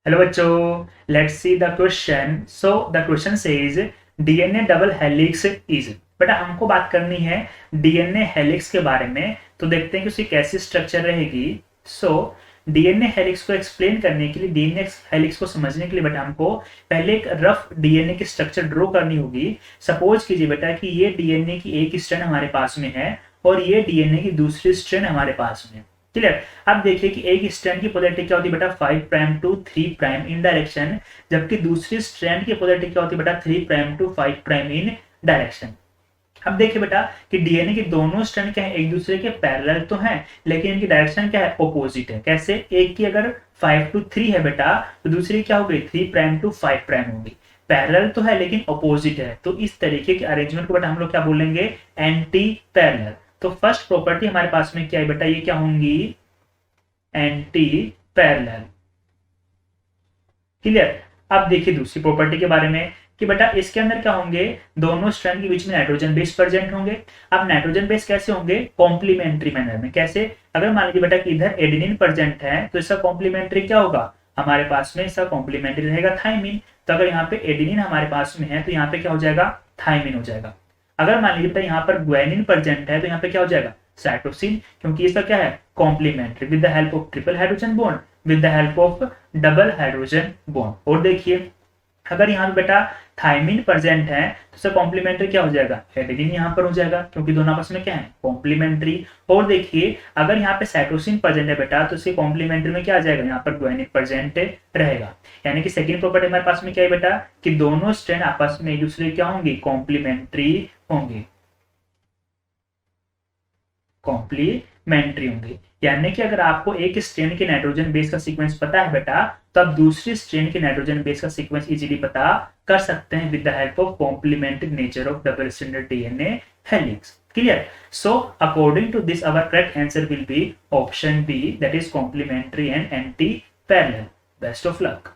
Hello बच्चों, let's see the question. So the question says DNA double helix is. बेटा हमको बात करनी है डीएनए हेलिक्स के बारे में, तो देखते हैं कि उसकी कैसी स्ट्रक्चर रहेगी। सो डीएनए हेलिक्स को एक्सप्लेन करने के लिए, डीएनए हेलिक्स को समझने के लिए बेटा हमको पहले एक रफ डीएनए की स्ट्रक्चर ड्रॉ करनी होगी। सपोज कीजिए बेटा कि ये डीएनए की एक स्ट्रैंड हमारे पास में है और ये डीएनए की दूसरी स्ट्रैंड हमारे पास में। क्लियर। अब देखिए कि एक स्ट्रैंड की पोलैरिटी क्या होती है बेटा 5 prime to 3 prime in direction, जबकि दूसरी स्ट्रैंड की पोलैरिटी क्या होती है बेटा 3 prime to 5 prime in direction. अब देखिए बेटा कि डीएनए की दोनों स्ट्रैंड क्या है, एक दूसरे के पैरेलल तो हैं, लेकिन इनकी डायरेक्शन क्या है, ऑपोजिट है। कैसे? एक की अगर 5 टू 3 है बेटा, तो दूसरी क्या होगी 3 प्राइम टू 5 प्राइम होगी। पैरेलल तो है लेकिन ऑपोजिट है, तो इस तरीके के अरेंजमेंट को बेटा हम लोग क्या बोलेंगे, एंटी पैरेलल। तो फर्स्ट प्रॉपर्टी हमारे पास में क्या है बेटा, ये क्या होंगी, एंटी पैरेलल। क्लियर। अब देखिए दूसरी प्रॉपर्टी के बारे में कि बेटा इसके अंदर क्या होंगे, दोनों स्ट्रैंड के बीच में नाइट्रोजन बेस प्रेजेंट होंगे। अब नाइट्रोजन बेस कैसे होंगे, कॉम्प्लीमेंट्री मैनर में। कैसे? अगर मान लीजिए बेटा कि इधर एडेनिन प्रेजेंट है तो इसका कॉम्प्लीमेंट्री क्या होगा, हमारे पास में इसका कॉम्प्लीमेंट्री रहेगा थाइमिन। तो अगर यहाँ पे एडेनिन हमारे पास में है तो यहाँ पे क्या हो जाएगा, थाइमिन हो जाएगा। अगर मान लीजिए बेटा यहाँ पर ग्वानिन प्रेजेंट है तो यहाँ पे क्या हो जाएगा, साइटोसिन, क्योंकि इसका क्या है, complementary with the help of triple hydrogen bond, with the help of double hydrogen bond. और देखिए अगर यहाँ पे बेटा थाइमिन प्रेजेंट है तो इसका कॉम्प्लीमेंट्री क्या हो जाएगा, एडेनिन यहाँ पर हो जाएगा, क्योंकि दोनों आपस में क्या है, कॉम्प्लीमेंट्री। और देखिए अगर यहाँ पे साइटोसिन प्रेजेंट है बेटा तो इसके कॉम्प्लीमेंट्री में क्या आ जाएगा, यहाँ पर ग्वानिन प्रेजेंट रहेगा। यानी कि सेकंड प्रॉपर्टी हमारे पास में क्या है बेटा, कि दोनों स्ट्रैंड आपस में एक दूसरे क्या होंगे, कॉम्प्लीमेंट्री होंगे, कॉम्प्लीमेंट्री होंगे। यानी कि अगर आपको एक स्ट्रैंड के नाइट्रोजन बेस का सीक्वेंस पता है बेटा, तो आप दूसरी स्ट्रैंड के नाइट्रोजन बेस का सीक्वेंस इजीली पता कर सकते हैं with the help of complementary nature of double stranded DNA helix. Clear. So according to this our correct answer will be option B, that is complementary and anti parallel. Best of luck.